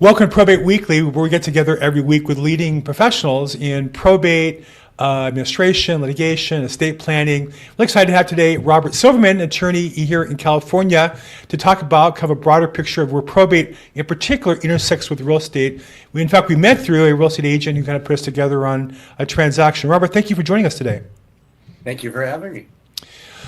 Welcome to Probate Weekly, where we get together every week with leading professionals in probate, administration, litigation, estate planning. We're excited to have today Robert Silverman, attorney here in California, to talk about kind of a broader picture of where probate in particular intersects with real estate. In fact, we met through a real estate agent who kind of put us together on a transaction. Robert, thank you for joining us today. Thank you for having me.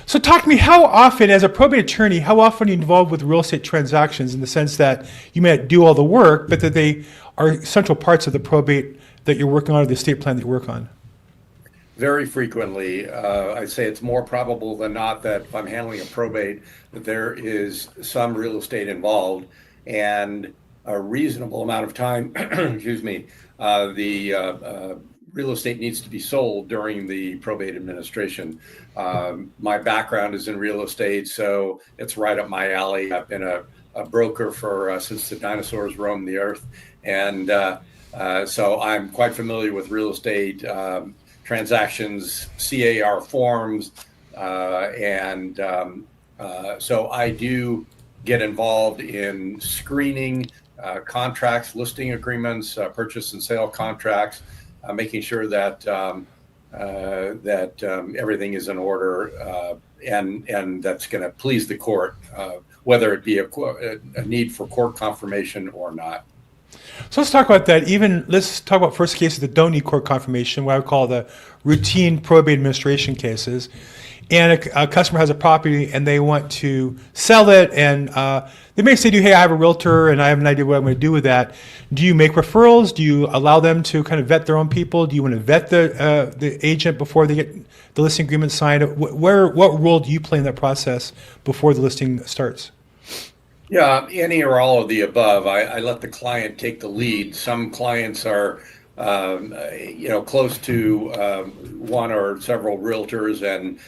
So talk to me, how often, as a probate attorney, how often are you involved with real estate transactions in the sense that you may not do all the work, but that they are central parts of the probate that you're working on or the estate plan that you work on? Very frequently. I'd say it's more probable than not that if I'm handling a probate, that there is some real estate involved and a reasonable amount of time, excuse me, the real estate needs to be sold during the probate administration. My background is in real estate, so it's right up my alley. I've been a broker for since the dinosaurs roamed the earth, and so I'm quite familiar with real estate transactions, CAR forms, and so I do get involved in screening contracts, listing agreements, purchase and sale contracts, making sure that everything is in order and that's going to please the court, whether it be a need for court confirmation or not. So let's talk about that. Let's talk about first cases that don't need court confirmation, what I would call the routine probate administration cases. And a customer has a property and they want to sell it, and they may say to you, hey, I have a realtor and I have an idea what I'm going to do with that. Do you make referrals? Do you allow them to kind of vet their own people? Do you want to vet the agent before they get the listing agreement signed? What role do you play in that process before the listing starts? Yeah, any or all of the above. I let the client take the lead. Some clients are close to one or several realtors, and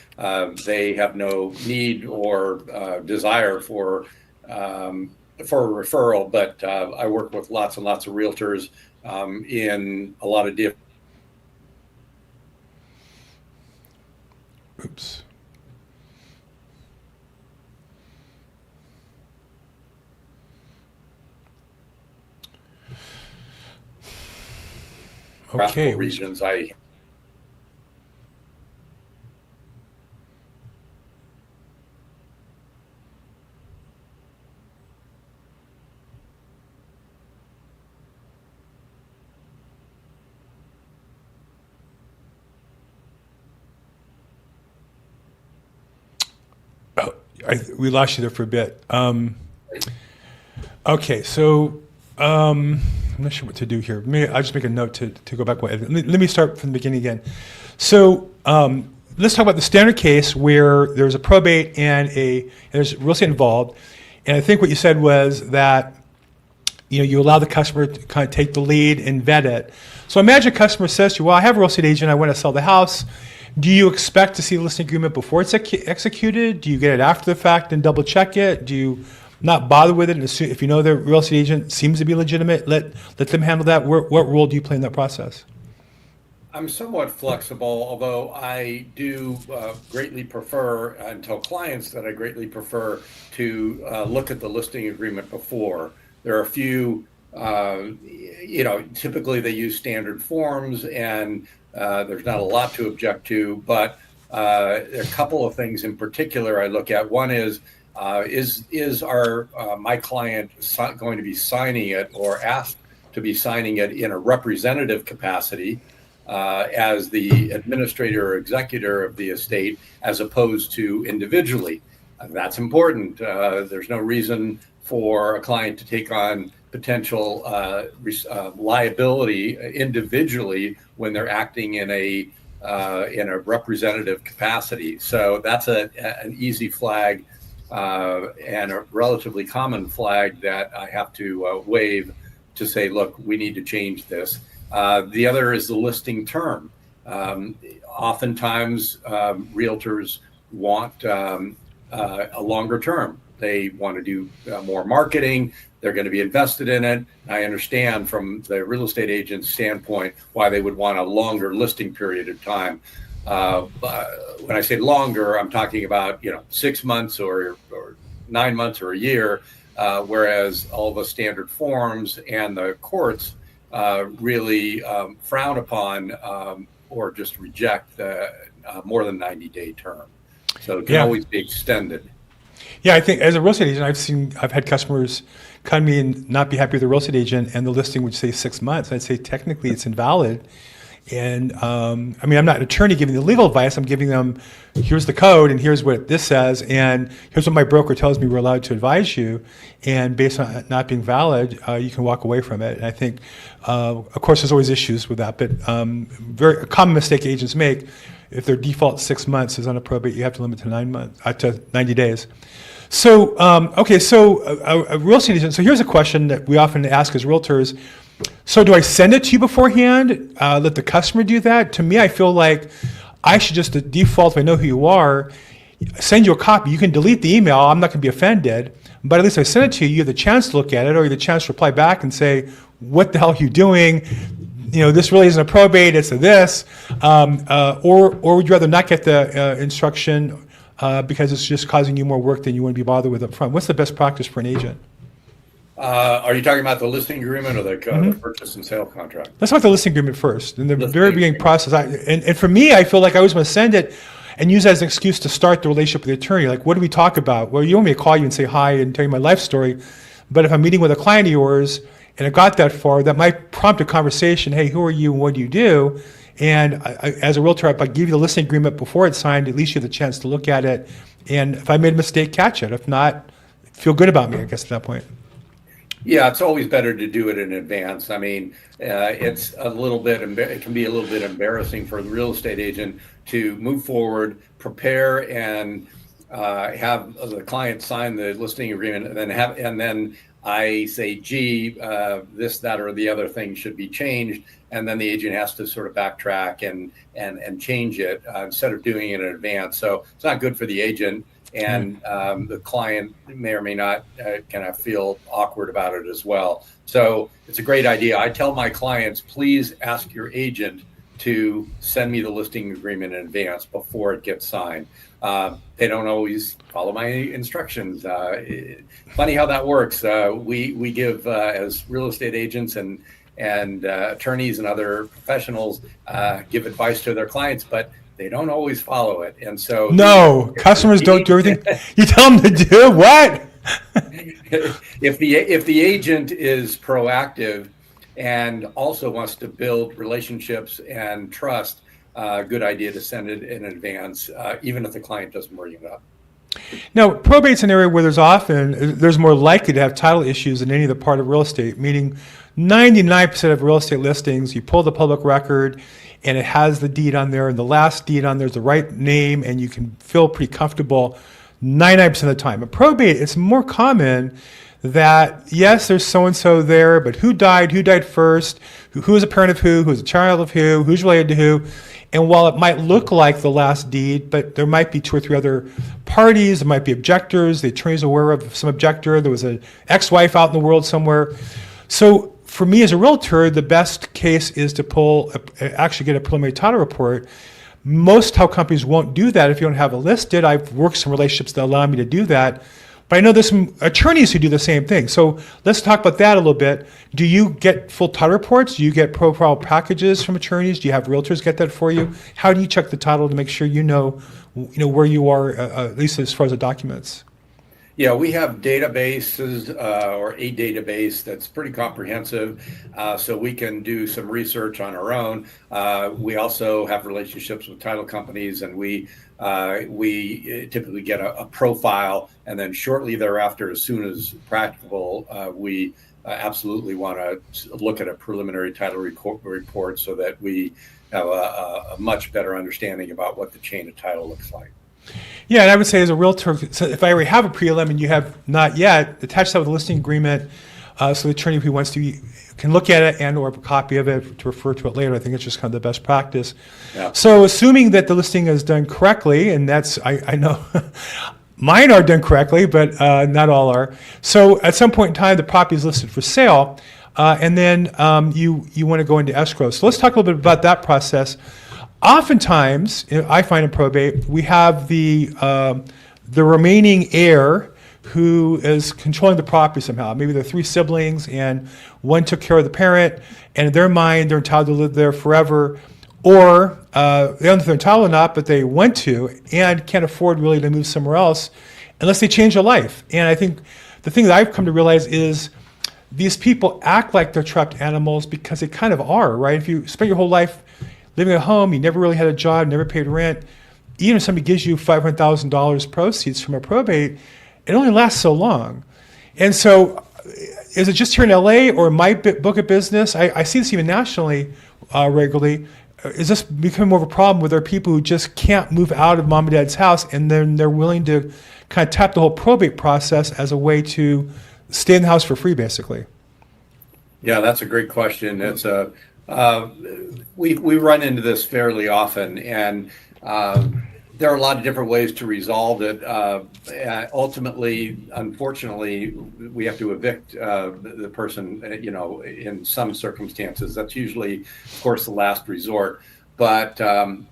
they have no need or desire for a referral. But I work with lots and lots of realtors in a lot of different. Oops. Okay. Regions. We lost you there for a bit. Okay, so I'm not sure what to do here. Maybe I'll just make a note to go back. Let me start from the beginning again. So let's talk about the standard case where there's a probate and there's real estate involved. And I think what you said was that you allow the customer to kind of take the lead and vet it. So imagine a customer says to you, well, I have a real estate agent, I want to sell the house. Do you expect to see the listing agreement before it's executed? Do you get it after the fact and double check it? Do you not bother with it? And if you know the real estate agent seems to be legitimate, let them handle that? What role do you play in that process? I'm somewhat flexible, although I do greatly prefer, and tell clients that I greatly prefer to look at the listing agreement before. There are a few, typically they use standard forms, and there's not a lot to object to, but a couple of things in particular I look at. One is my client going to be signing it or asked to be signing it in a representative capacity as the administrator or executor of the estate, as opposed to individually? That's important. There's no reason for a client to take on potential liability individually when they're acting in a representative capacity. So that's an easy flag and a relatively common flag that I have to wave to say, look, we need to change this. The other is the listing term. Oftentimes, realtors want a longer term. They want to do more marketing. They're going to be invested in it. I understand from the real estate agent's standpoint why they would want a longer listing period of time. When I say longer, I'm talking about 6 months or 9 months or a year. whereas all the standard forms and the courts really frown upon or just reject the more than 90-day term. So it can always be extended. Yeah, I think as a real estate agent, I've had customers come to me and not be happy with the real estate agent, and the listing would say 6 months. I'd say technically it's invalid. And I mean, I'm not an attorney giving the legal advice. I'm giving them, here's the code, and here's what this says, and here's what my broker tells me we're allowed to advise you. And based on it not being valid, you can walk away from it. And I think, of course, there's always issues with that, but a common mistake agents make, if their default 6 months is on a probate, you have to limit to 9 months, to 90 days. So, okay, so a real estate agent, so here's a question that we often ask as realtors. So do I send it to you beforehand, let the customer do that? To me, I feel like I should just default, if I know who you are, send you a copy. You can delete the email. I'm not going to be offended. But at least I send it to you. You have the chance to look at it, or you have the chance to reply back and say, what the hell are you doing? You know, this really isn't a probate, it's a this. Or would you rather not get the instruction because it's just causing you more work than you want to be bothered with up front? What's the best practice for an agent? Are you talking about the listing agreement or the purchase and sale contract? Let's talk about the listing agreement first. In the very beginning process, and for me, I feel like I always want to send it and use that as an excuse to start the relationship with the attorney. Like, what do we talk about? Well, you want me to call you and say hi and tell you my life story, but if I'm meeting with a client of yours and it got that far, that might prompt a conversation. Hey, who are you and what do you do? And as a realtor, if I give you the listing agreement before it's signed, at least you have the chance to look at it. And if I made a mistake, catch it. If not, feel good about me, I guess, at that point. Yeah, it's always better to do it in advance. I mean, it's a little bit, it can be a little bit embarrassing for the real estate agent to move forward, prepare, and have the client sign the listing agreement, and then I say, gee, this, that, or the other thing should be changed, and then the agent has to sort of backtrack and change it instead of doing it in advance. So it's not good for the agent. And the client may or may not kind of feel awkward about it as well. So it's a great idea. I tell my clients, please ask your agent to send me the listing agreement in advance before it gets signed. They don't always follow my instructions. Funny how that works. We give, as real estate agents and attorneys and other professionals, give advice to their clients, but they don't always follow it. And so customers don't do everything you tell them to do. What? If the agent is proactive and also wants to build relationships and trust, good idea to send it in advance, even if the client doesn't bring it up. Now, probate's an area where there's more likely to have title issues than any other part of real estate, meaning 99% of real estate listings, you pull the public record and it has the deed on there, and the last deed on there is the right name, and you can feel pretty comfortable 99% of the time. But probate, it's more common that, yes, there's so-and-so there, but who died first, who is a parent of who's a child of who's related to who. And while it might look like the last deed, but there might be 2 or 3 other parties, there might be objectors, the attorney's aware of some objector, there was an ex-wife out in the world somewhere. So for me as a realtor, the best case is to actually get a preliminary title report. Most title companies won't do that if you don't have it listed. I've worked some relationships that allow me to do that. But I know there's some attorneys who do the same thing. So let's talk about that a little bit. Do you get full title reports? Do you get profile packages from attorneys? Do you have realtors get that for you? How do you check the title to make sure you know where you are, at least as far as the documents? Yeah, we have databases or a database that's pretty comprehensive, so we can do some research on our own. We also have relationships with title companies, and we typically get a profile, and then shortly thereafter, as soon as practicable, we absolutely want to look at a preliminary title report so that we have a much better understanding about what the chain of title looks like. Yeah, and I would say as a realtor, so if I already have a prelim and you have not yet, attach that with a listing agreement so the attorney who wants to can look at it and or have a copy of it to refer to it later. I think it's just kind of the best practice. Yeah. So assuming that the listing is done correctly, and that's, I know mine are done correctly, but not all are. So at some point in time, the property is listed for sale, and then you want to go into escrow. So let's talk a little bit about that process. Oftentimes, I find in probate, we have the remaining heir who is controlling the property somehow. Maybe there are three siblings and one took care of the parent, and in their mind, they're entitled to live there forever. Or they don't know if they're entitled or not, but they want to and can't afford really to move somewhere else unless they change their life. And I think the thing that I've come to realize is these people act like they're trapped animals because they kind of are, right? If you spend your whole life living at home, you never really had a job, never paid rent, even if somebody gives you $500,000 proceeds from a probate, it only lasts so long. And so is it just here in LA or my book of business? I see this even nationally regularly. Is this becoming more of a problem where there are people who just can't move out of mom and dad's house, and then they're willing to kind of tap the whole probate process as a way to stay in the house for free, basically? Yeah, that's a great question. It's we run into this fairly often, and there are a lot of different ways to resolve it. Ultimately, unfortunately, we have to evict the person, in some circumstances. That's usually, of course, the last resort. But, again,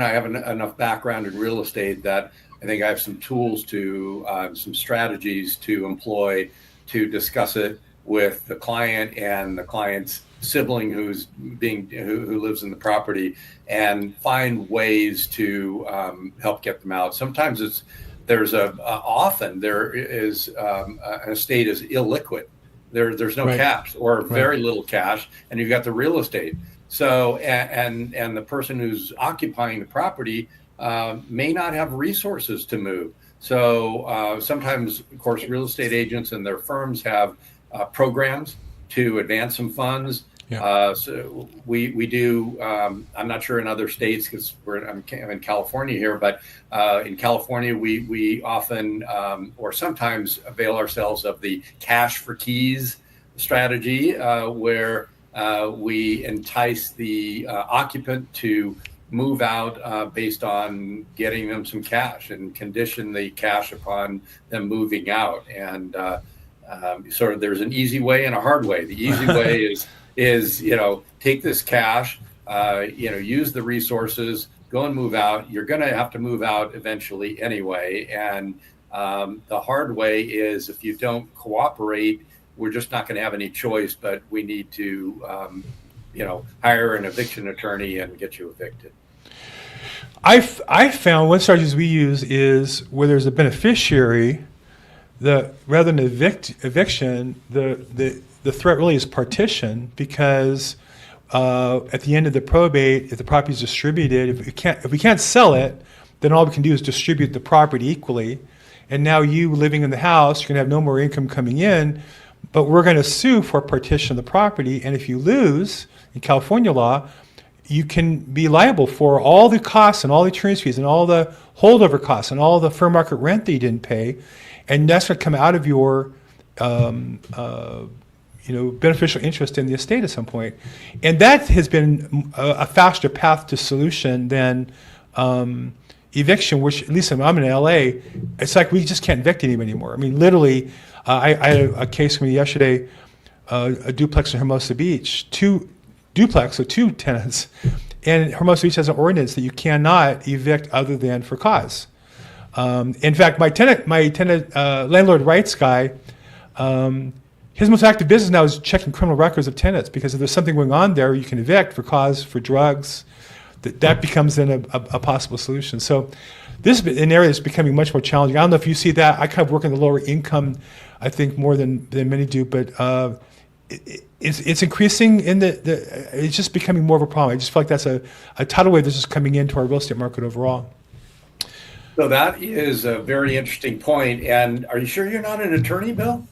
I have enough background in real estate that I think I have some tools some strategies to employ to discuss it with the client and the client's sibling who lives in the property, and find ways to help get them out. Sometimes often there is an estate is illiquid. There's no Right. cash or Right. very little cash, and you've got the real estate. So and the person who's occupying the property may not have resources to move. So sometimes, of course, real estate agents and their firms have programs to advance some funds. Yeah. So we do. I'm not sure in other states because I'm in California here, but in California we often or sometimes avail ourselves of the cash for keys strategy, where we entice the occupant to move out based on getting them some cash and condition the cash upon them moving out. And sort of there's an easy way and a hard way. The easy way is take this cash, use the resources, go and move out. You're going to have to move out eventually anyway. And the hard way is if you don't cooperate, we're just not going to have any choice, but we need to hire an eviction attorney and get you evicted. I found one strategies we use is where there's a beneficiary, rather than eviction, the threat really is partition, because at the end of the probate, if the property is distributed, if we can't sell it, then all we can do is distribute the property equally. And now you living in the house, you're going to have no more income coming in, but we're going to sue for partition of the property. And if you lose, in California law, you can be liable for all the costs and all the attorney's fees and all the holdover costs and all the fair market rent that you didn't pay. And that's going to come out of your beneficial interest in the estate at some point. And that has been a faster path to solution than eviction, which at least I'm in LA, it's like we just can't evict anybody anymore. I mean, literally, I had a case with me yesterday, a duplex in Hermosa Beach, two tenants, and Hermosa Beach has an ordinance that you cannot evict other than for cause. In fact, my tenant landlord rights guy, his most active business now is checking criminal records of tenants, because if there's something going on there, you can evict for cause, for drugs. That becomes then a possible solution. So this is an area that's becoming much more challenging. I don't know if you see that. I kind of work in the lower income, I think, more than many do, but it's increasing it's just becoming more of a problem. I just feel like that's a tidal wave that's just coming into our real estate market overall. So that is a very interesting point. And are you sure you're not an attorney, Bill?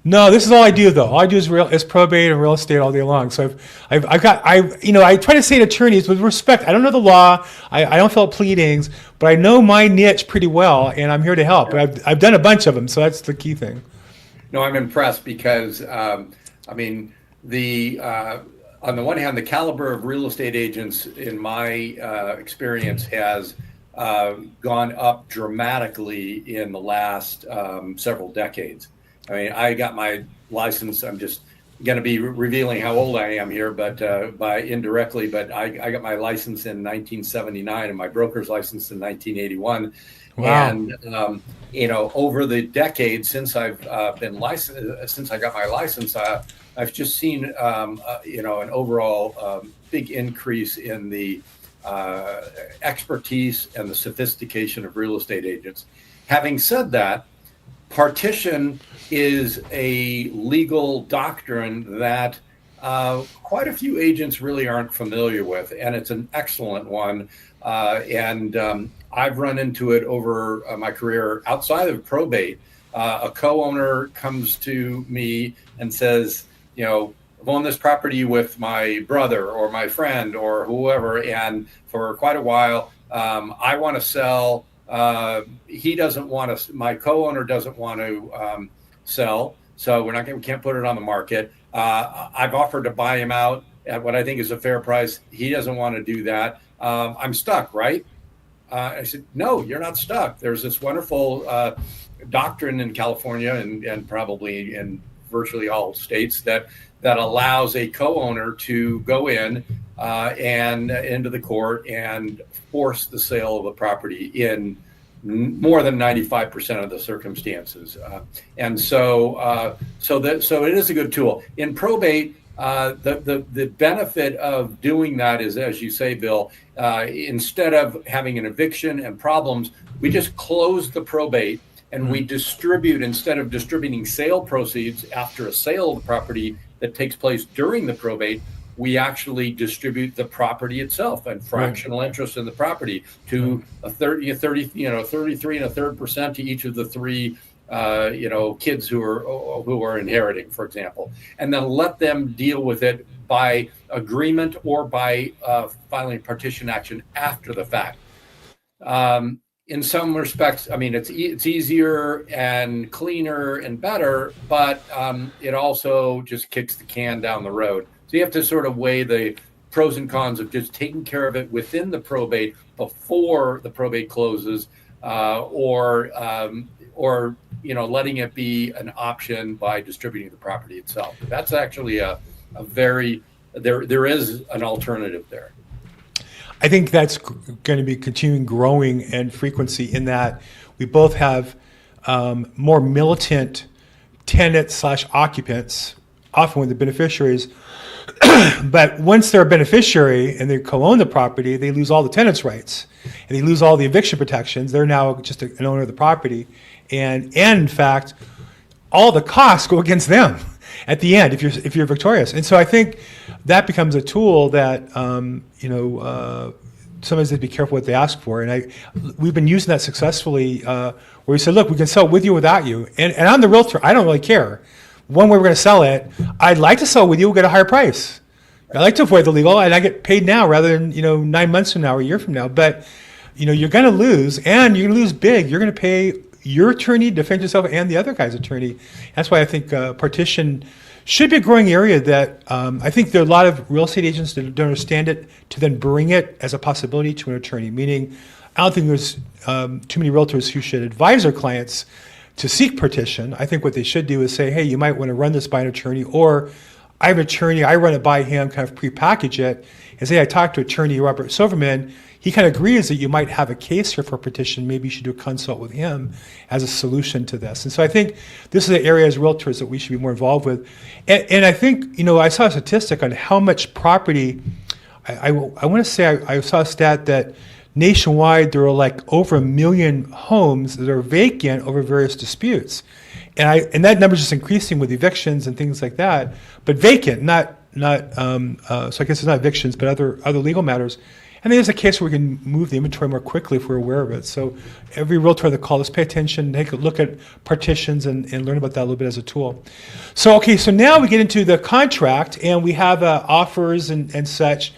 No, this is all I do though. All I do is probate and real estate all day long. So I try to say to attorneys with respect. I don't know the law. I don't fill out pleadings, but I know my niche pretty well, and I'm here to help. Yeah. I've done a bunch of them, so that's the key thing. No, I'm impressed because on the one hand, the caliber of real estate agents in my experience has gone up dramatically in the last several decades. I mean, I got my license. I'm just going to be revealing how old I am here, but by indirectly. But I got my license in 1979 and my broker's license in 1981. Wow. And over the decades since I've been licensed, since I got my license, I've just seen an overall big increase in the expertise and the sophistication of real estate agents. Having said that, partition is a legal doctrine that quite a few agents really aren't familiar with, and it's an excellent one. And I've run into it over my career outside of probate. A co-owner comes to me and says, I've owned this property with my brother or my friend or whoever, and for quite a while, I want to sell. He doesn't want to. My co-owner doesn't want to sell, so we can't put it on the market. I've offered to buy him out at what I think is a fair price. He doesn't want to do that. I'm stuck, right? I said, no, you're not stuck. There's this wonderful doctrine in California and probably in virtually all states that allows a co-owner to go in and into the court and force the sale of a property in more than 95% of the circumstances. And so it is a good tool. In probate, the benefit of doing that is, as you say, Bill, instead of having an eviction and problems, we just close the probate and we distribute, instead of distributing sale proceeds after a sale of the property that takes place during the probate, we actually distribute the property itself and fractional interest in the property to a 33 and a third percent to each of the three kids who are inheriting, for example, and then let them deal with it by agreement or by filing partition action after the fact. In some respects, I mean, it's easier and cleaner and better, but it also just kicks the can down the road. So you have to sort of weigh the pros and cons of just taking care of it within the probate before the probate closes, or letting it be an option by distributing the property itself. That's actually there is an alternative there. I think that's going to be continuing growing in frequency in that we both have more militant tenants/occupants, often with the beneficiaries. But once they're a beneficiary and they co-own the property, they lose all the tenants' rights and they lose all the eviction protections. They're now just an owner of the property. And in fact, all the costs go against them at the end if you're victorious. And so I think that becomes a tool that sometimes they have to be careful what they ask for. And we've been using that successfully where we said, look, we can sell with you or without you. And I'm the realtor. I don't really care. One way we're going to sell it, I'd like to sell with you, we'll get a higher price. I like to avoid the legal, and I get paid now rather than 9 months from now or a year from now. But you're going to lose, and you're going to lose big. You're going to pay your attorney to defend yourself and the other guy's attorney. That's why I think partition should be a growing area that I think there are a lot of real estate agents that don't understand it to then bring it as a possibility to an attorney. Meaning, I don't think there's too many realtors who should advise their clients to seek partition. I think what they should do is say, hey, you might want to run this by an attorney, or I have an attorney, I run it by him, kind of prepackage it, and say, I talked to attorney Robert Silverman. He kind of agrees that you might have a case here for partition. Maybe you should do a consult with him as a solution to this. And so I think this is an area as realtors that we should be more involved with. And I think, I saw a statistic on how much property, I want to say I saw a stat that nationwide, there are like over 1 million homes that are vacant over various disputes, and that number is just increasing with evictions and things like that. But vacant, not. So I guess it's not evictions, but other legal matters. And there's a case where we can move the inventory more quickly if we're aware of it. So every realtor that calls us, pay attention, take a look at partitions and learn about that a little bit as a tool. So now we get into the contract, and we have offers and such.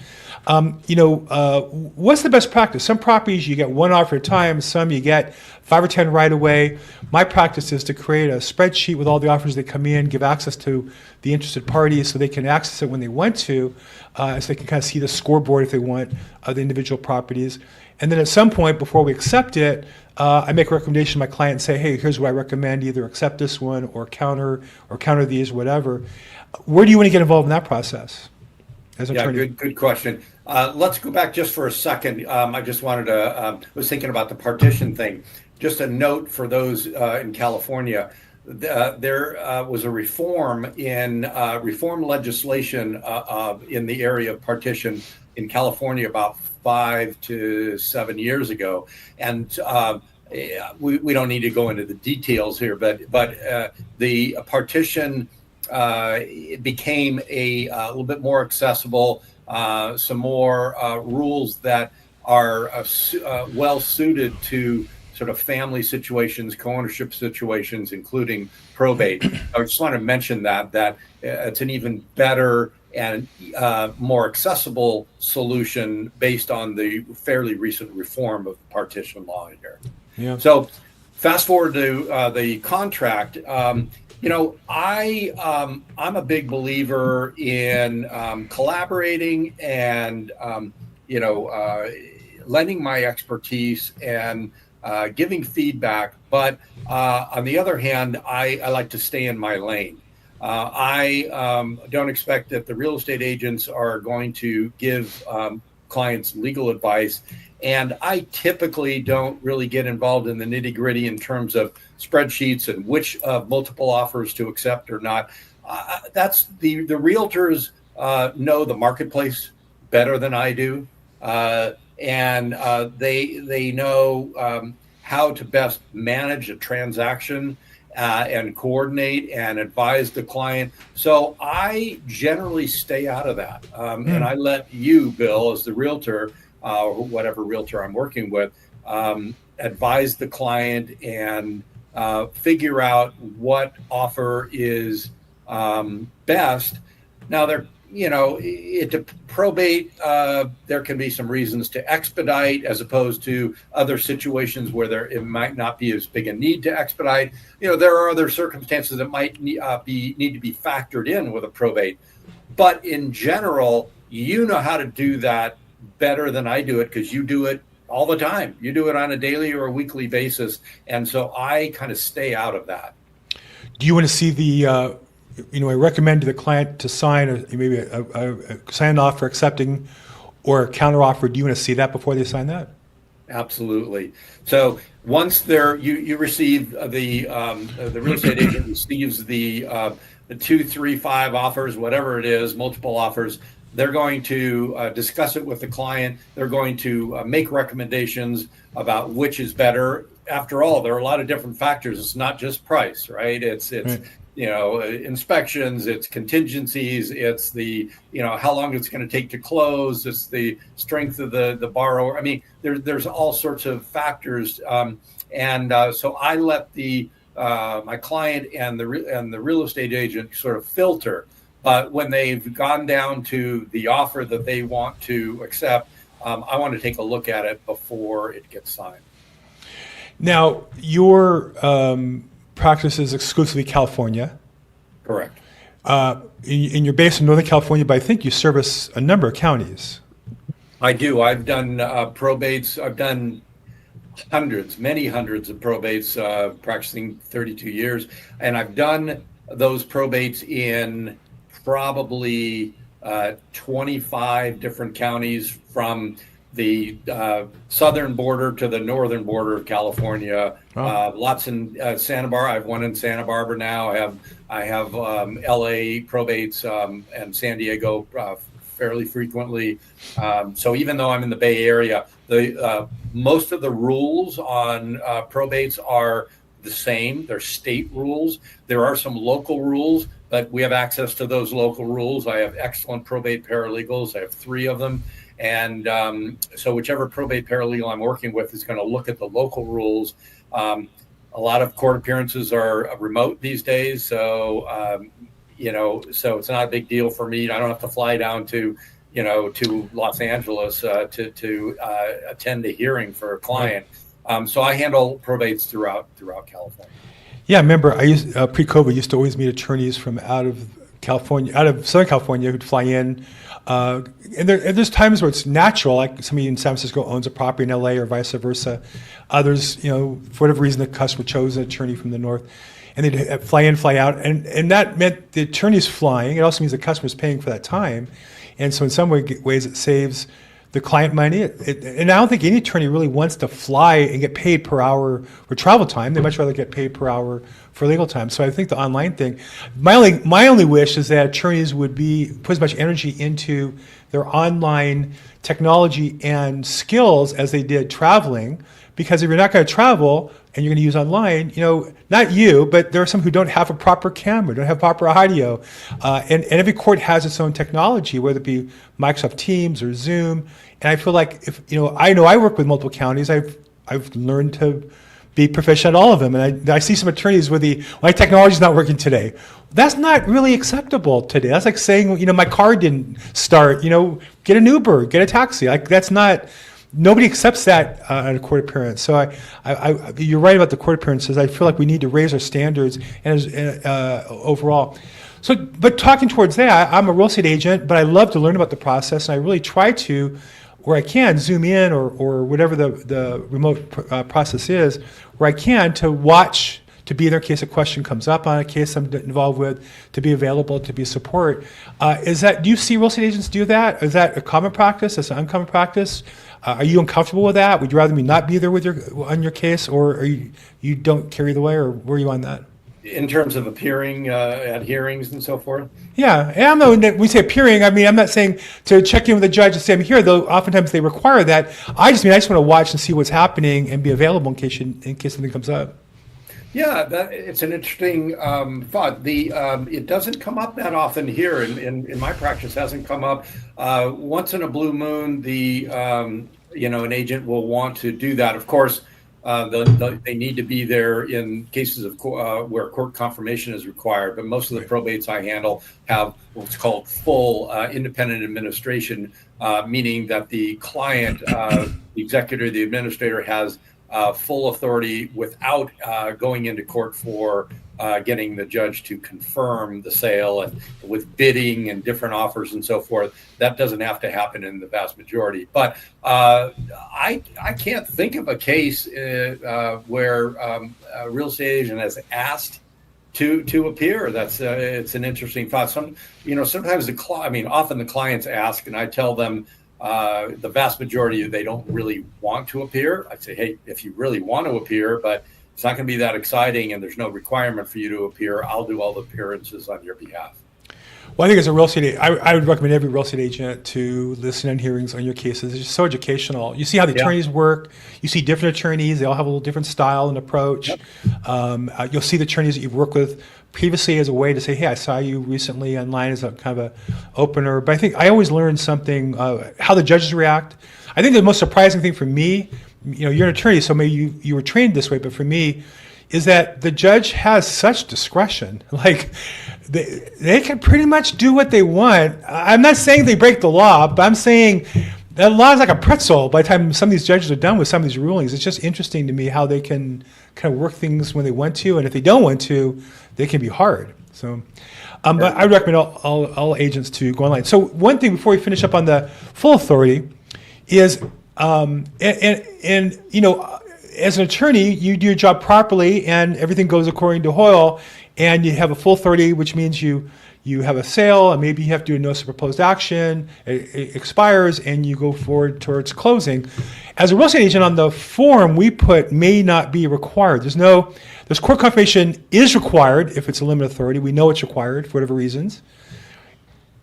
What's the best practice? Some properties you get one offer at a time, some you get 5 or 10 right away. My practice is to create a spreadsheet with all the offers that come in, give access to the interested parties so they can access it when they want to, so they can kind of see the scoreboard if they want of the individual properties. And then at some point before we accept it, I make a recommendation to my client and say, hey, here's what I recommend, either accept this one or counter these or whatever. Where do you want to get involved in that process? Yeah, good question. Let's go back just for a second. I just wanted to, was thinking about the partition thing. just a note for those in California. There was a reform in reform legislation in the area of partition in California about 5 to 7 years ago, and we don't need to go into the details here, but the partition it became a little bit more accessible, some more rules that are well suited to sort of family situations, co-ownership situations, including probate. I just want to mention that it's an even better and more accessible solution based on the fairly recent reform of partition law here. Yeah. So fast forward to the contract. I'm a big believer in collaborating and lending my expertise and giving feedback. But on the other hand, I like to stay in my lane. I don't expect that the real estate agents are going to give clients legal advice. And I typically don't really get involved in the nitty gritty in terms of spreadsheets and which multiple offers to accept or not. That's the realtors know the marketplace better than I do. And they know how to best manage a transaction and coordinate and advise the client. So I generally stay out of that. And I let you, Bill, as the realtor, or whatever realtor I'm working with, advise the client and figure out what offer is best. Now, probate, there can be some reasons to expedite as opposed to other situations where it might not be as big a need to expedite. There are other circumstances that might need to be factored in with a probate. But in general, you know how to do that better than I do it because you do it all the time. You do it on a daily or a weekly basis. And so I kind of stay out of that. Do you want to see I recommend to the client to sign maybe a sign off for accepting or a counter offer. Do you want to see that before they sign that? Absolutely. So once you receive the real estate agent receives the 2, 3, 5 offers, whatever it is, multiple offers. They're going to discuss it with the client. They're going to make recommendations about which is better. After all, there are a lot of different factors. It's not just price, right? It's right. Inspections, it's contingencies, it's the how long it's going to take to close, it's the strength of the borrower. I mean, there's all sorts of factors, so I let my client and the real estate agent sort of filter. But when they've gone down to the offer that they want to accept, I want to take a look at it before it gets signed. Now, your practice is exclusively California. Correct. And you're based in Northern California, but I think you service a number of counties. I do. I've done probates. I've done many hundreds of probates, practicing 32 years. And I've done those probates in probably 25 different counties from the southern border to the northern border of California. Oh. Lots in Santa Barbara. I have one in Santa Barbara now. I have LA probates and San Diego fairly frequently. So even though I'm in the Bay Area, most of the rules on probates are the same. They're state rules. There are some local rules, but we have access to those local rules. I have excellent probate paralegals. I have 3 of them. And so whichever probate paralegal I'm working with is going to look at the local rules. A lot of court appearances are remote these days. So, so it's not a big deal for me. I don't have to fly down to Los Angeles to attend a hearing for a client. So I handle probates throughout California. Yeah, I remember I used pre-COVID used to always meet attorneys from out of Southern California who'd fly in. And there's times where it's natural, like somebody in San Francisco owns a property in LA or vice versa. Others, for whatever reason, the customer chose an attorney from the north, and they'd fly in, fly out, and that meant the attorney's flying. It also means the customer's paying for that time, and so in some ways it saves the client money. And I don't think any attorney really wants to fly and get paid per hour for travel time. They much rather get paid per hour for legal time. So I think the online thing, my only wish is that attorneys would put as much energy into their online technology and skills as they did traveling. Because if you're not going to travel and you're going to use online, not you, but there are some who don't have a proper camera, don't have proper audio. And every court has its own technology, whether it be Microsoft Teams or Zoom. And I feel like I know I work with multiple counties. I've learned to be proficient at all of them. And I see some attorneys where my technology's not working today. That's not really acceptable today. That's like saying, my car didn't start, get an Uber, get a taxi. Like that's not. Nobody accepts that at a court appearance. So you're right about the court appearances. I feel like we need to raise our standards overall. So, but talking towards that, I'm a real estate agent, but I love to learn about the process, and I really try to, where I can, zoom in or whatever the remote process is, where I can to watch, to be there in case a question comes up on a case I'm involved with, to be available, to be support. Do you see real estate agents do that? Is that a common practice? Is it an uncommon practice? Are you uncomfortable with that? Would you rather me not be there on your case, or are you don't care either way, or where are you on that? In terms of appearing at hearings and so forth? Yeah, and when we say appearing, I mean, I'm not saying to check in with the judge and say I'm here, though oftentimes they require that. I just want to watch and see what's happening and be available in case something comes up. Yeah, it's an interesting thought. It doesn't come up that often here, in my practice, hasn't come up. Once in a blue moon, an agent will want to do that. Of course, they need to be there in cases of where court confirmation is required. But most of the probates I handle have what's called full independent administration, meaning that the client, the executor, the administrator has full authority without going into court for getting the judge to confirm the sale, and with bidding and different offers and so forth. That doesn't have to happen in the vast majority. But I can't think of a case where a real estate agent has asked to appear. It's an interesting thought. Sometimes often the clients ask, and I tell them, the vast majority, they don't really want to appear. I'd say, hey, if you really want to appear, but it's not going to be that exciting and there's no requirement for you to appear, I'll do all the appearances on your behalf. Well, I think as a real estate, I would recommend every real estate agent to listen on hearings on your cases. It's just so educational. You see how the attorneys work. You see different attorneys. They all have a little different style and approach. Yep. You'll see the attorneys that you've worked with previously as a way to say, hey, I saw you recently online as a kind of a opener. But I think I always learn something, how the judges react. I think the most surprising thing for me, you're an attorney, so maybe you were trained this way, but for me, is that the judge has such discretion. Like, they can pretty much do what they want. I'm not saying they break the law, but I'm saying that law is like a pretzel by the time some of these judges are done with some of these rulings. It's just interesting to me how they can kind of work things when they want to, and if they don't want to, they can be hard. So, but I would recommend all agents to go online. So one thing before we finish up on the full authority is, as an attorney, you do your job properly and everything goes according to Hoyle, and you have a full authority, which means you have a sale, and maybe you have to do a notice of proposed action, it expires, and you go forward towards closing. As a real estate agent, on the form we put may not be required. There's court confirmation is required if it's a limited authority. We know it's required for whatever reasons.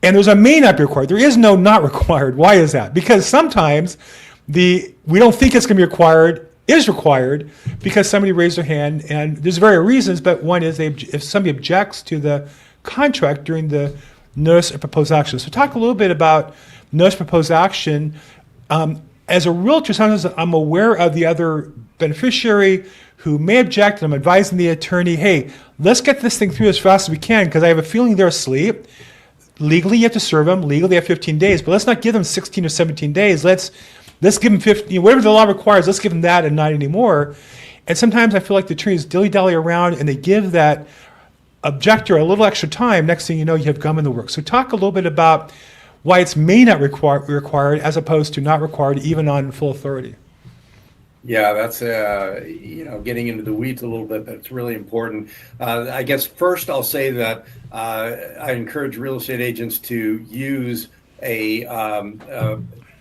And there's a may not be required. There is no not required. Why is that? Because sometimes we don't think it's going to be required, is required, because somebody raised their hand, and there's various reasons, but one is if somebody objects to the contract during the notice of proposed action. So talk a little bit about notice of proposed action. As a realtor, sometimes I'm aware of the other beneficiary who may object, and I'm advising the attorney, hey, let's get this thing through as fast as we can, because I have a feeling they're asleep. Legally, you have to serve them. Legally, they have 15 days, but let's not give them 16 or 17 days. Let's give them 15, whatever the law requires, let's give them that and not anymore. And sometimes I feel like the attorneys dilly-dally around and they give that objector a little extra time. Next thing you know, you have gum in the works. So talk a little bit about why it's may not required as opposed to not required even on full authority. Yeah, that's getting into the weeds a little bit. That's really important. I guess first I'll say that I encourage real estate agents to use a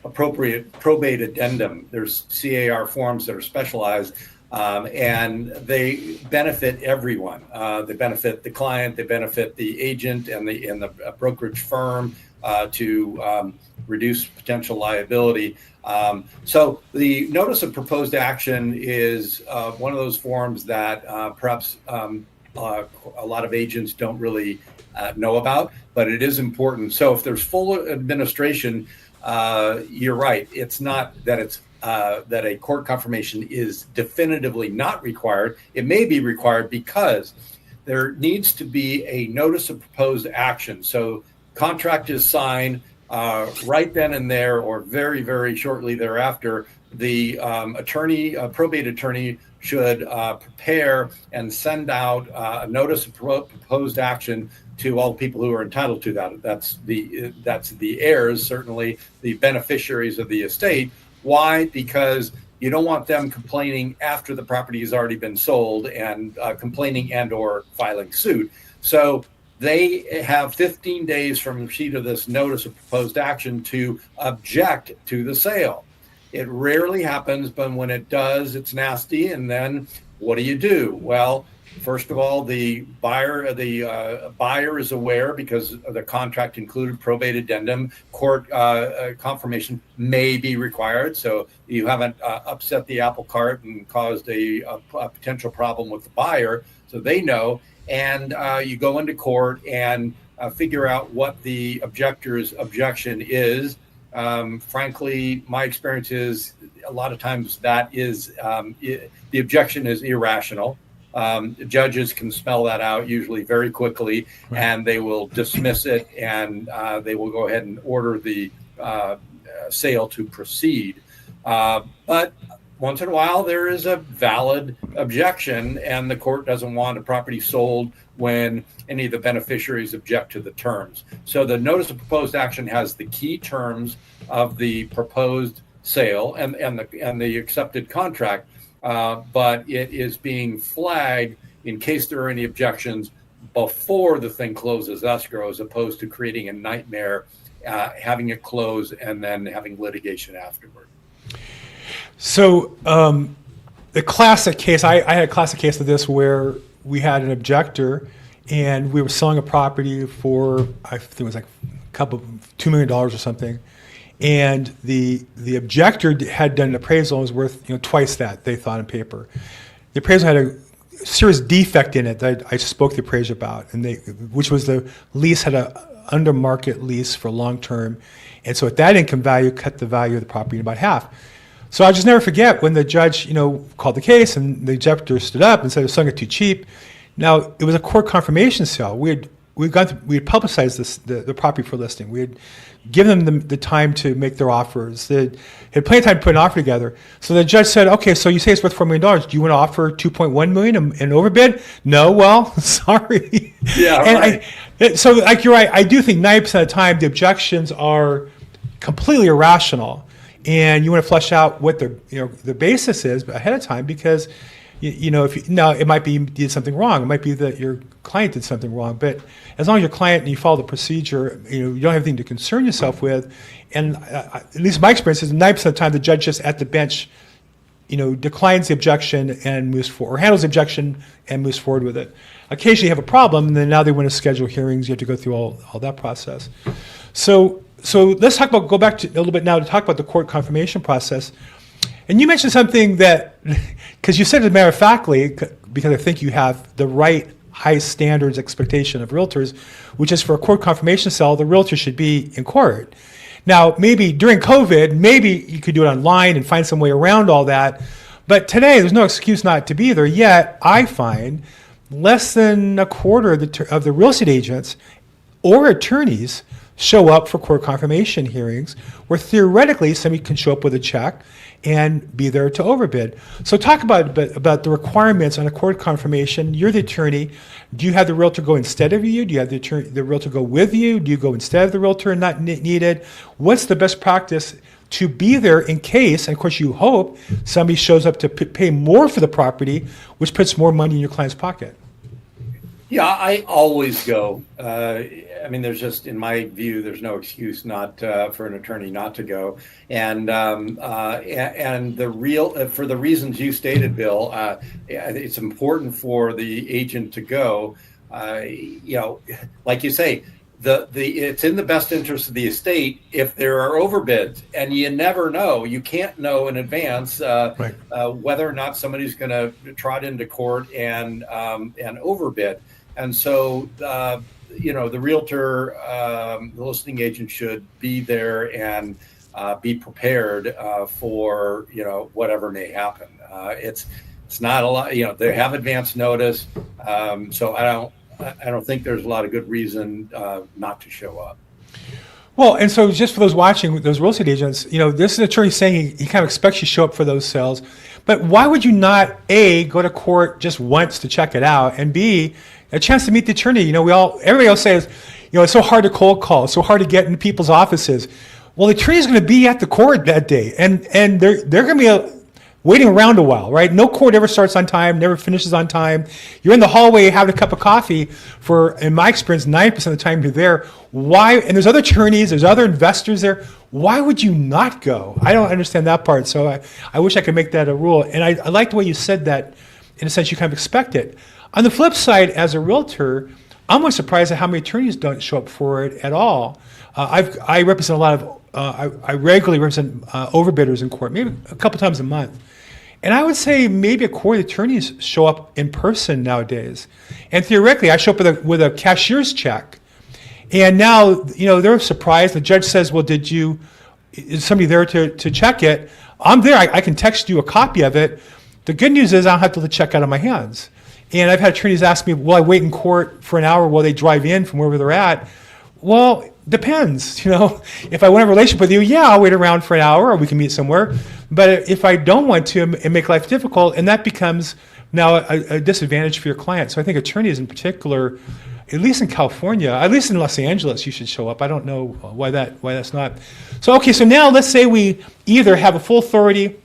appropriate probate addendum. There's CAR forms that are specialized, and they benefit everyone. They benefit the client, they benefit the agent and the brokerage firm to reduce potential liability. So the notice of proposed action is one of those forms that perhaps a lot of agents don't really know about, but it is important. So if there's full administration, you're right. It's not that it's that a court confirmation is definitively not required. It may be required because there needs to be a notice of proposed action. So contract is signed right then and there, or very, very shortly thereafter. The probate attorney should prepare and send out a notice of proposed action to all people who are entitled to that. That's the heirs, certainly the beneficiaries of the estate. Why? Because you don't want them complaining after the property has already been sold and complaining and or filing suit. So they have 15 days from receipt of this notice of proposed action to object to the sale. It rarely happens, but when it does, it's nasty. And then what do? Well, first of all, the buyer is aware because the contract included probate addendum. Court confirmation may be required, so you haven't upset the apple cart and caused a potential problem with the buyer, so they know. And you go into court and figure out what the objector's objection is. Frankly, my experience is a lot of times that is the objection is irrational. Judges can smell that out usually very quickly, and they will dismiss it, and they will go ahead and order the sale to proceed. But once in a while, there is a valid objection, and the court doesn't want a property sold when any of the beneficiaries object to the terms. So the notice of proposed action has the key terms of the proposed sale and the accepted contract. But it is being flagged in case there are any objections before the thing closes escrow, as opposed to creating a nightmare, having it close and then having litigation afterward. So the classic case, I had a classic case of this where we had an objector and we were selling a property for, I think it was like $2 million or something. And the objector had done an appraisal and was worth twice that they thought on paper. The appraisal had a serious defect in it that I spoke to the appraiser about, and which was the lease had a under market lease for long term, and so at that income value cut the value of the property in about half. So I'll just never forget when the judge called the case and the objector stood up and said it was selling it too cheap. Now it was a court confirmation sale. We had publicized the property for listing. We had given them the time to make their offers. They had plenty of time to put an offer together. So the judge said, "Okay, so you say it's worth $4 million. Do you want to offer $2.1 million and overbid?" No. Well, sorry. Yeah. Right. So like you're right. I do think 90% of the time the objections are completely irrational, and you want to flesh out what the basis is ahead of time, because it might be you did something wrong. It might be that your client did something wrong. But as long as your client and you follow the procedure, you don't have anything to concern yourself with. And at least my experience is 90% of the time the judge just at the bench, declines the objection and moves forward, or handles the objection and moves forward with it. Occasionally you have a problem, and then now they want to schedule hearings. You have to go through all that process. So let's go back to a little bit now to talk about the court confirmation process. And you mentioned something that, because you said it matter-of-factly, because I think you have the right high standards expectation of realtors, which is for a court confirmation sale, the realtor should be in court. Now, maybe during COVID, maybe you could do it online and find some way around all that. But today, there's no excuse not to be there. Yet, I find less than a quarter of the real estate agents or attorneys show up for court confirmation hearings, where theoretically somebody can show up with a check and be there to overbid. So talk about the requirements on a court confirmation. You're the attorney. Do you have the realtor go instead of you? Do you have the realtor go with you? Do you go instead of the realtor not needed? What's the best practice to be there in case, and of course you hope, somebody shows up to pay more for the property, which puts more money in your client's pocket? Yeah, I always go. I mean, there's just, in my view, there's no excuse not for an attorney not to go. And the real, for the reasons you stated, Bill, it's important for the agent to go. Like you say, the it's in the best interest of the estate if there are overbids, and you never know. You can't know in advance Right. whether or not somebody's going to trot into court and overbid. And so, the realtor, the listing agent should be there and be prepared for, whatever may happen. It's not a lot, they have advance notice. So I don't think there's a lot of good reason not to show up. Well, and so just for those watching, those real estate agents, this is an attorney saying he kind of expects you to show up for those sales. But why would you not, A, go to court just once to check it out, and B, a chance to meet the attorney? Everybody else says, it's so hard to cold call, it's so hard to get into people's offices. Well, the attorney's going to be at the court that day, and they're going to be waiting around a while, right? No court ever starts on time, never finishes on time. You're in the hallway having a cup of coffee for, in my experience, 90% of the time you're there. Why? And there's other attorneys, there's other investors there. Why would you not go? I don't understand that part. So I wish I could make that a rule. And I like the way you said that. In a sense, you kind of expect it. On the flip side, as a realtor, I'm almost surprised at how many attorneys don't show up for it at all. I represent a lot of, I regularly represent overbidders in court, maybe a couple times a month. And I would say maybe a quarter of the attorneys show up in person nowadays. And theoretically, I show up with a cashier's check. And now, they're surprised. The judge says, well, is somebody there to check it? I'm there. I can text you a copy of it. The good news is I don't have to check out of my hands. And I've had attorneys ask me, will I wait in court for an hour while they drive in from wherever they're at? Well, depends. If I want to have a relationship with you, yeah, I'll wait around for an hour or we can meet somewhere. But if I don't want to and make life difficult, and that becomes now a disadvantage for your client. So I think attorneys in particular, at least in California, at least in Los Angeles, you should show up. I don't know why that's not. So now let's say we either have a full authority,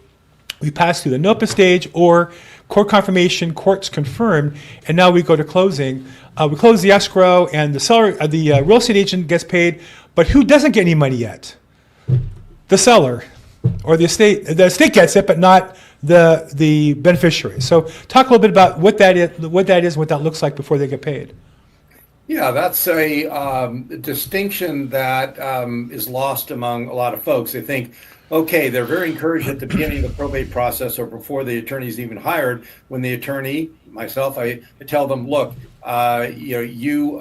we pass through the NOPA stage, or court confirmation, court's confirmed, and now we go to closing. We close the escrow, and the real estate agent gets paid. But who doesn't get any money yet? The seller, or the estate. The estate gets it, but not the beneficiary. So talk a little bit about what that is, what that looks like before they get paid. Yeah, that's a distinction that is lost among a lot of folks. They think, okay, they're very encouraged at the beginning of the probate process or before the attorney's even hired. When the attorney, myself, I tell them, look, you've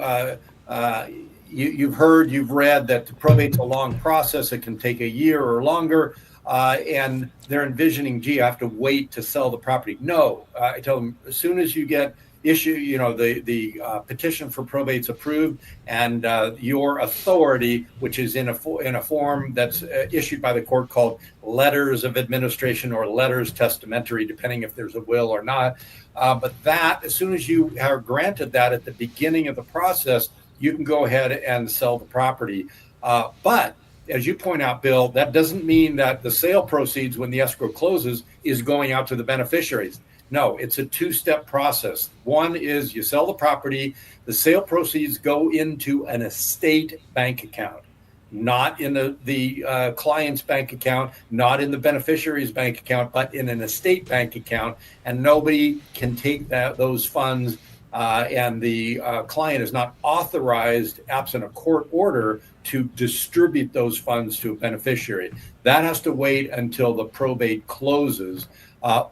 heard, you've read that the probate's a long process. It can take a year or longer. And they're envisioning, gee, I have to wait to sell the property. No, I tell them, as soon as you get the petition for probate's approved, and your authority, which is in a form that's issued by the court called letters of administration or letters testamentary, depending if there's a will or not. But that, as soon as you are granted that at the beginning of the process, you can go ahead and sell the property. But as you point out, Bill, that doesn't mean that the sale proceeds when the escrow closes is going out to the beneficiaries. No, it's a two-step process. One is you sell the property, the sale proceeds go into an estate bank account, not in the client's bank account, not in the beneficiary's bank account, but in an estate bank account, and nobody can take those funds, and the client is not authorized, absent a court order, to distribute those funds to a beneficiary. That has to wait until the probate closes,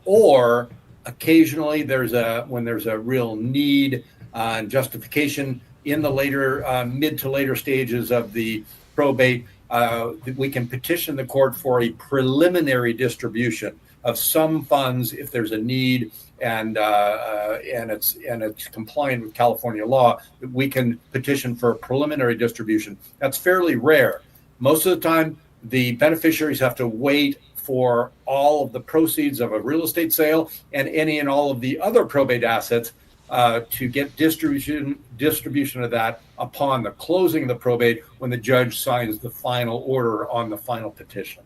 or occasionally when there's a real need and justification in the later mid to later stages of the probate, we can petition the court for a preliminary distribution of some funds if there's a need, and it's compliant with California law. We can petition for a preliminary distribution. That's fairly rare. Most of the time, the beneficiaries have to wait for all of the proceeds of a real estate sale and any and all of the other probate assets to get distribution of that upon the closing of the probate, when the judge signs the final order on the final petition.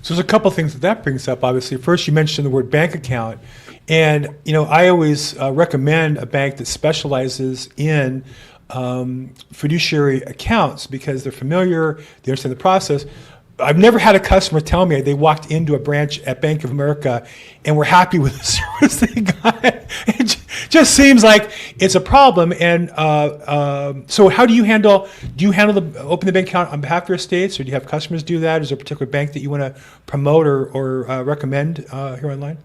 So there's a couple things that brings up. Obviously, first you mentioned the word bank account, and I always recommend a bank that specializes in fiduciary accounts because they're familiar, they understand the process. I've never had a customer tell me they walked into a branch at Bank of America and were happy with the service they got. It just seems like it's a problem. And so how do you handle open the bank account on behalf of your estates, or do you have customers do that? Is there a particular bank that you want to promote or recommend here online?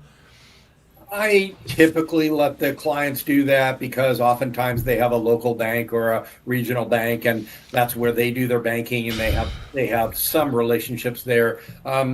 I typically let the clients do that because oftentimes they have a local bank or a regional bank, and that's where they do their banking, and they have some relationships there.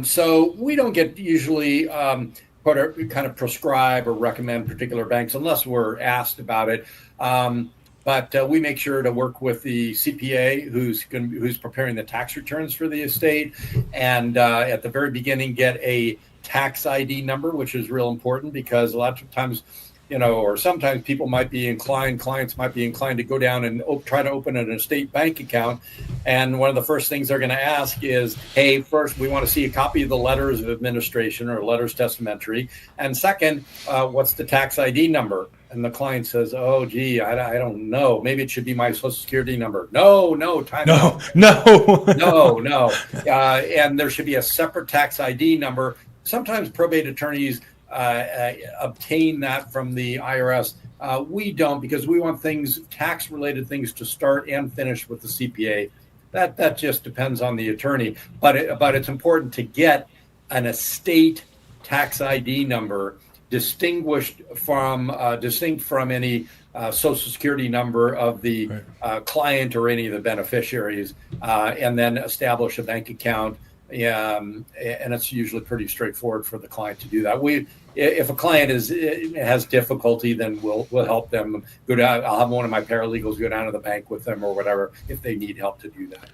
So we don't get usually kind of prescribe or recommend particular banks unless we're asked about it. But we make sure to work with the CPA who's preparing the tax returns for the estate, and at the very beginning get a tax ID number, which is real important because a lot of times, or sometimes clients might be inclined to go down and try to open an estate bank account. And one of the first things they're going to ask is, hey, first, we want to see a copy of the letters of administration or letters testamentary. And second, what's the tax ID number? And the client says, oh, gee, I don't know. Maybe it should be my Social Security number. No, time out. No. And there should be a separate tax ID number. Sometimes probate attorneys obtain that from the IRS. We don't, because we want tax-related things to start and finish with the CPA. That just depends on the attorney. But it's important to get an estate tax ID number distinct from any Social Security number of the client or any of the beneficiaries, and then establish a bank account. And it's usually pretty straightforward for the client to do that. If a client has difficulty, then we'll help them go down. I'll have one of my paralegals go down to the bank with them or whatever if they need help to do that.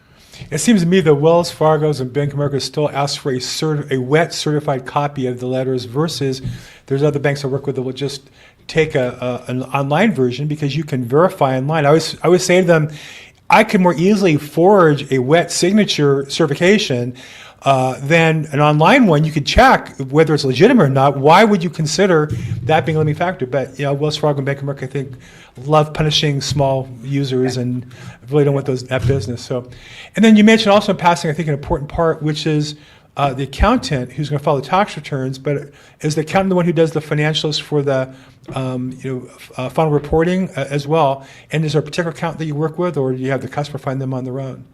It seems to me that Wells Fargo's and Bank of America still ask for a wet certified copy of the letters versus there's other banks I work with that will just take an online version because you can verify online. I always say to them, I can more easily forge a wet signature certification than an online one. You could check whether it's legitimate or not. Why would you consider that being a limiting factor? But Wells Fargo and Bank of America, I think, love punishing small users and really don't want that business. So, and then you mentioned also in passing, I think, an important part, which is the accountant who's going to file the tax returns. But is the accountant the one who does the financials for the final reporting as well? And is there a particular account that you work with, or do you have the customer find them on their own?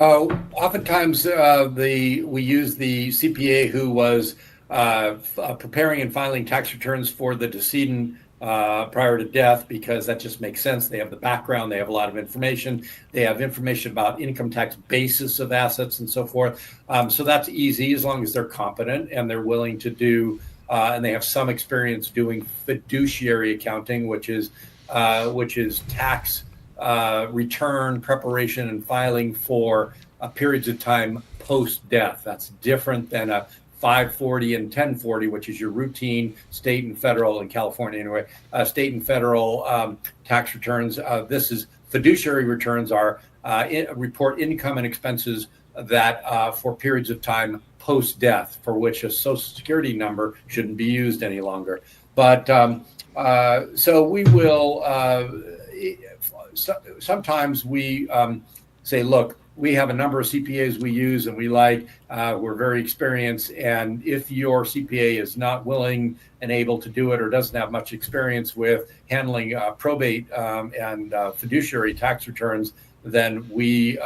Oftentimes, we use the CPA who was preparing and filing tax returns for the decedent prior to death, because that just makes sense. They have the background, they have a lot of information, they have information about income tax basis of assets and so forth. So that's easy as long as they're competent and they're willing to do, and they have some experience doing fiduciary accounting, which is tax return preparation and filing for periods of time post-death. That's different than a 540 and 1040, which is your routine state and federal, in California anyway, state and federal tax returns. This is fiduciary returns report income and expenses that for periods of time post-death, for which a Social Security number shouldn't be used any longer. But so we will, sometimes we say, look, we have a number of CPAs we use and we like, we're very experienced. And if your CPA is not willing and able to do it or doesn't have much experience with handling probate and fiduciary tax returns, then we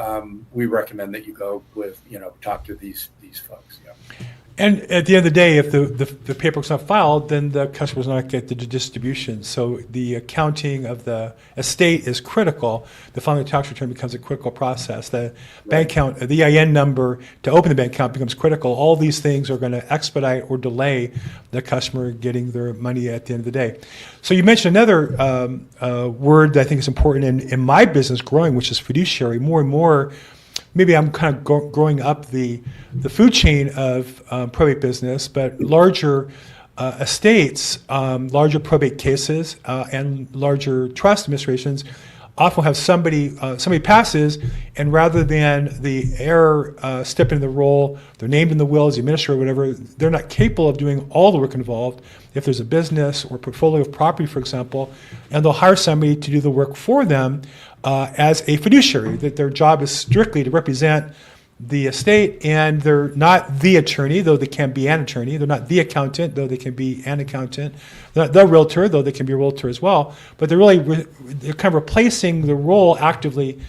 recommend that you go with, talk to these folks. Yeah. And at the end of the day, if the paperwork's not filed, then the customer's not get the distribution. So the accounting of the estate is critical. The filing of the tax return becomes a critical process. The bank account, the EIN number to open the bank account becomes critical. All these things are going to expedite or delay the customer getting their money at the end of the day. So you mentioned another word that I think is important in my business growing, which is fiduciary. More and more, maybe I'm kind of growing up the food chain of probate business, but larger estates, larger probate cases, and larger trust administrations often will have somebody passes, and rather than the heir step into the role, they're named in the will as the administrator or whatever, they're not capable of doing all the work involved. If there's a business or portfolio of property, for example, and they'll hire somebody to do the work for them as a fiduciary, that their job is strictly to represent the estate, and they're not the attorney, though they can be an attorney. They're not the accountant, though they can be an accountant. They're not the realtor, though they can be a realtor as well. But they're kind of replacing the role actively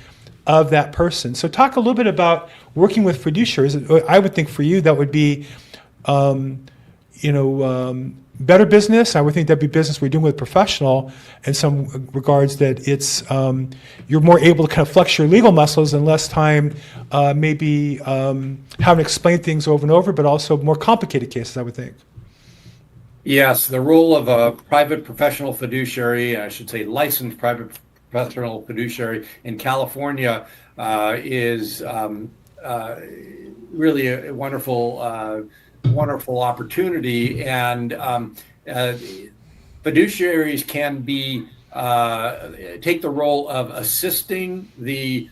of that person. So talk a little bit about working with fiduciaries. I would think for you that would be, better business. I would think that'd be business we're doing with professional in some regards, that it's you're more able to kind of flex your legal muscles in less time, maybe having to explain things over and over, but also more complicated cases, I would think. Yes, the role of a private professional fiduciary, I should say licensed private professional fiduciary in California, is really a wonderful opportunity, and fiduciaries can be take the role of assisting the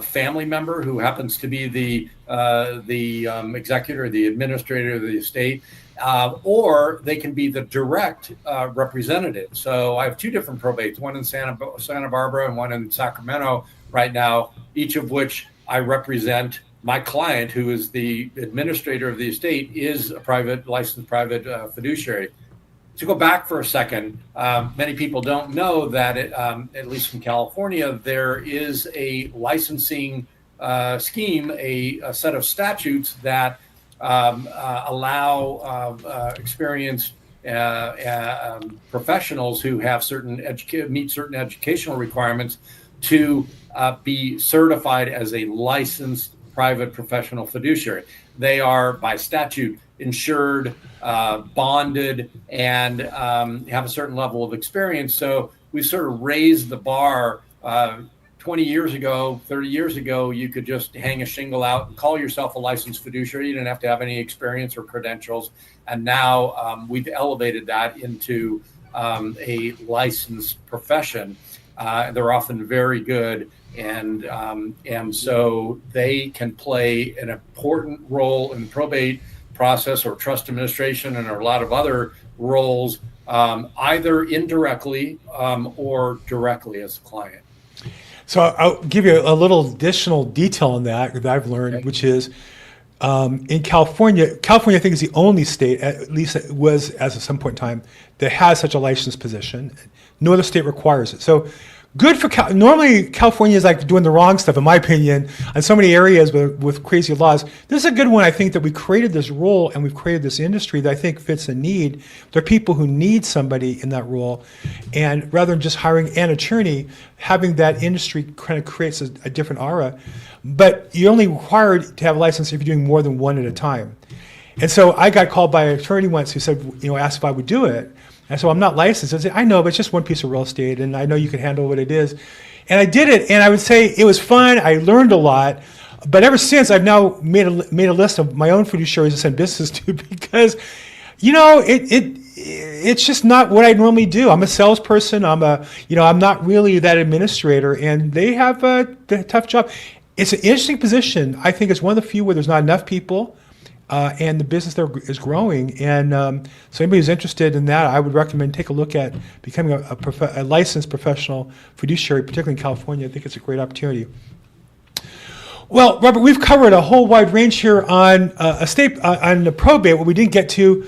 family member who happens to be the executor, the administrator of the estate, or they can be the direct representative. So I have two different probates, one in Santa Barbara and one in Sacramento right now, each of which I represent. My client, who is the administrator of the estate, is a licensed private fiduciary. To go back for a second, many people don't know that, at least in California, there is a licensing scheme, a set of statutes that allow experienced professionals who have meet certain educational requirements to be certified as a licensed private professional fiduciary. They are by statute insured, bonded, and have a certain level of experience. So we sort of raised the bar. 20 years ago, 30 years ago, you could just hang a shingle out and call yourself a licensed fiduciary. You didn't have to have any experience or credentials. And now we've elevated that into a licensed profession. They're often very good. And so they can play an important role in the probate process or trust administration and a lot of other roles, either indirectly or directly as a client. So I'll give you a little additional detail on that I've learned, which is in California, I think is the only state, at least it was as of some point in time, that has such a licensed position. No other state requires it. So good for normally California is like doing the wrong stuff, in my opinion, in so many areas with crazy laws. This is a good one. I think that we created this role and we've created this industry that I think fits a need. There are people who need somebody in that role, and rather than just hiring an attorney, having that industry kind of creates a different aura. But you're only required to have a license if you're doing more than one at a time. And so I got called by an attorney once who said, asked if I would do it. And so I'm not licensed. I said, I know, but it's just one piece of real estate, and I know you can handle what it is. And I did it, and I would say it was fun. I learned a lot. But ever since, I've now made a list of my own fiduciaries to send business to, because, it's just not what I normally do. I'm a salesperson. I'm not really that administrator, and they have a tough job. It's an interesting position. I think it's one of the few where there's not enough people. And the business there is growing, and so anybody who's interested in that, I would recommend take a look at becoming a licensed professional fiduciary, particularly in California. I think it's a great opportunity. Well, Robert, we've covered a whole wide range here on on the probate. What we didn't get to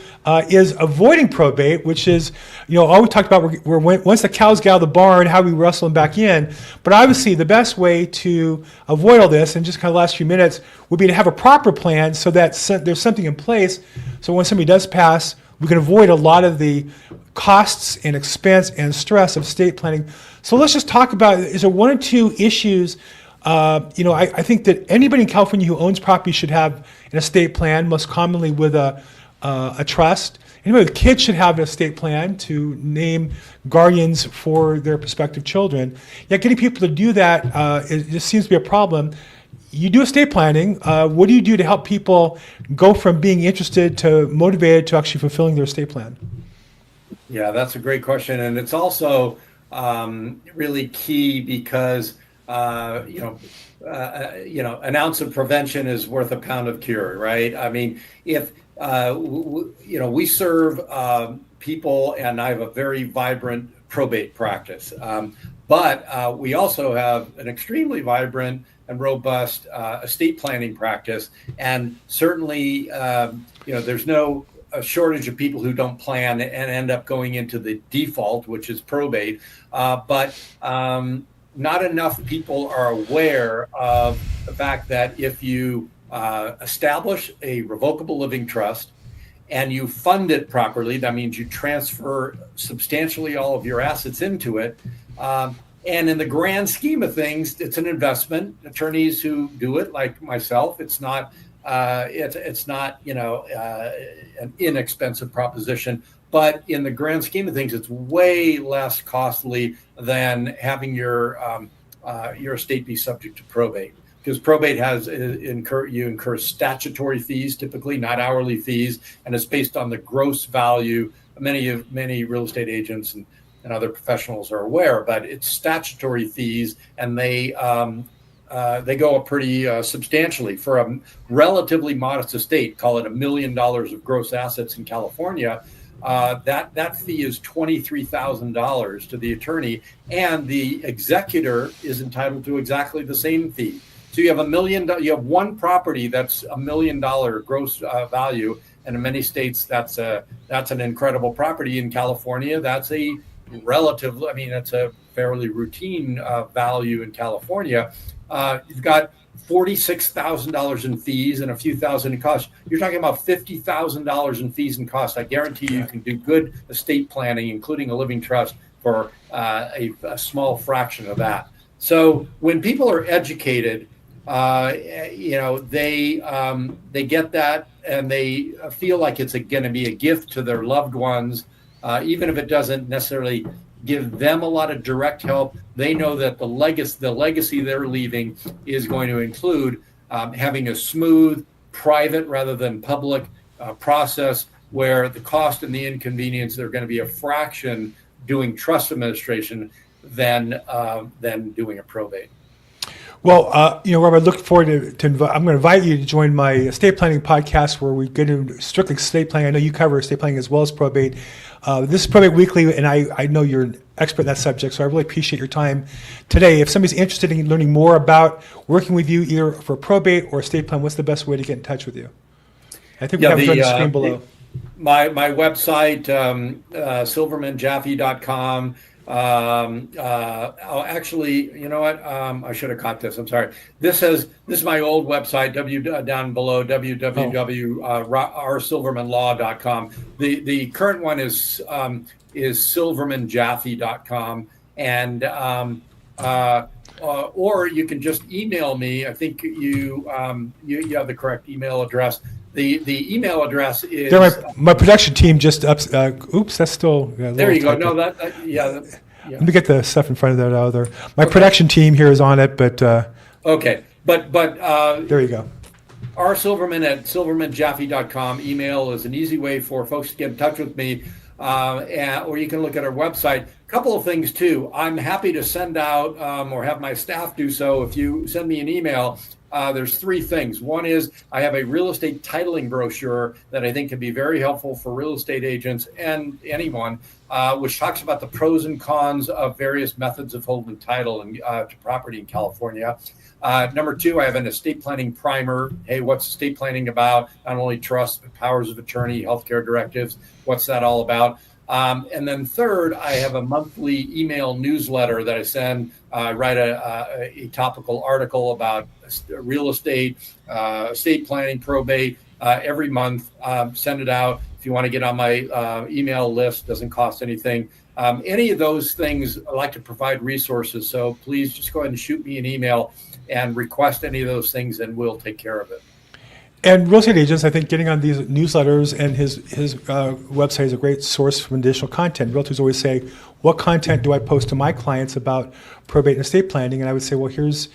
is avoiding probate, which is, all we talked about were once the cows get out of the barn, how we wrestle them back in. But obviously, the best way to avoid all this, and just kind of the last few minutes, would be to have a proper plan so that there's something in place. So when somebody does pass, we can avoid a lot of the costs and expense and stress of estate planning. So let's just talk about, is there one or two issues? I think that anybody in California who owns property should have an estate plan, most commonly with a trust. Anybody with kids should have an estate plan to name guardians for their prospective children. Yet getting people to do that, it just seems to be a problem. You do estate planning. What do you do to help people go from being interested to motivated to actually fulfilling their estate plan? Yeah, that's a great question. And it's also really key because an ounce of prevention is worth a pound of cure, right? I mean, if we serve people, and I have a very vibrant probate practice, but we also have an extremely vibrant and robust estate planning practice, and certainly, there's no a shortage of people who don't plan and end up going into the default, which is probate, but not enough people are aware of the fact that if you establish a revocable living trust and you fund it properly, that means you transfer substantially all of your assets into it. And in the grand scheme of things, it's an investment. Attorneys who do it, like myself, it's not an inexpensive proposition. But in the grand scheme of things, it's way less costly than having your estate be subject to probate, because probate you incur statutory fees, typically not hourly fees, and it's based on the gross value. Many real estate agents and other professionals are aware, but it's statutory fees, and they go up pretty substantially for a relatively modest estate. Call it $1 million of gross assets in California. That fee is $23,000 to the attorney, and the executor is entitled to exactly the same fee. So you have you have one property that's $1 million gross value, and in many states that's an incredible property. In California, that's a that's a fairly routine value in California. You've got $46,000 in fees and a few thousand in costs. You're talking about $50,000 in fees and costs. I guarantee you can do good estate planning, including a living trust, for a small fraction of that. So when people are educated, they get that, and they feel like it's going to be a gift to their loved ones, even if it doesn't necessarily give them a lot of direct help. They know that the legacy they're leaving is going to include having a smooth, private rather than public process, where the cost and the inconvenience are going to be a fraction doing trust administration than doing a probate. Well, Rob, I look forward I'm going to invite you to join my estate planning podcast, where we get into strictly estate planning. I know you cover estate planning as well as probate. This is Probate Weekly, and I know you're an expert in that subject, so I really appreciate your time today. If somebody's interested in learning more about working with you, either for probate or estate plan, what's the best way to get in touch with you? I think we have it on the screen below. My website, silvermanjaffe.com. Actually, you know what? I should have caught this. I'm sorry. This is my old website, down below, www.rsilvermanlaw.com. The current one is silvermanjaffe.com, and or you can just email me. I think you have the correct email address. The email address is. My production team just ups. Oops, that's still. There you go. No, yeah. Let me get the stuff in front of that other. My production team here is on it, but. Okay, but there you go. rsilverman at silvermanjaffe.com. Email is an easy way for folks to get in touch with me, or you can look at our website. A couple of things too. I'm happy to send out or have my staff do so. If you send me an email. There's three things. One is I have a real estate titling brochure that I think can be very helpful for real estate agents and anyone, which talks about the pros and cons of various methods of holding title to property in California. Number two, I have an estate planning primer. Hey, what's estate planning about? Not only trust, but powers of attorney, healthcare directives. What's that all about? And then third, I have a monthly email newsletter that I send. I write a topical article about real estate, estate planning, probate every month. Send it out. If you want to get on my email list, doesn't cost anything. Any of those things, I like to provide resources. So please just go ahead and shoot me an email and request any of those things, and we'll take care of it. And real estate agents, I think getting on these newsletters and his website is a great source for additional content. Realtors always say, what content do I post to my clients about probate and estate planning? And I would say, well, here's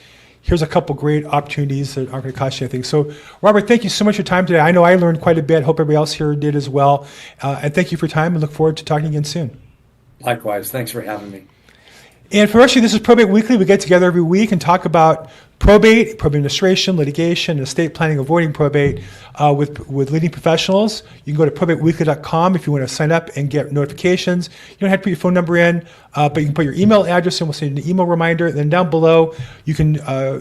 a couple great opportunities that aren't going to cost you anything. So, Robert, thank you so much for your time today. I know I learned quite a bit. Hope everybody else here did as well. And thank you for your time, and look forward to talking again soon. Likewise. Thanks for having me. And for actually, this is Probate Weekly. We get together every week and talk about probate administration, litigation, estate planning, avoiding probate with leading professionals. You can go to probateweekly.com if you want to sign up and get notifications. You don't have to put your phone number in, but you can put your email address and we'll send you an email reminder. And then down below, you can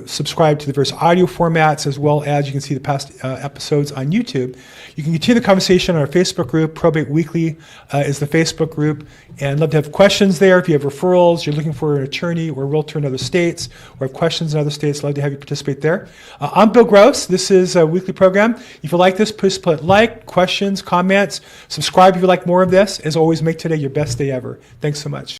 subscribe to the various audio formats as well as you can see the past episodes on YouTube. You can continue the conversation on our Facebook group. Probate Weekly is the Facebook group. And I'd love to have questions there. If you have referrals, you're looking for an attorney or a realtor in other states, or have questions in other states, I'd love to have you participate there. I'm Bill Gross. This is a weekly program. If you like this, please put like, questions, comments, subscribe if you like more of this. As always, make today your best day ever. Thanks so much.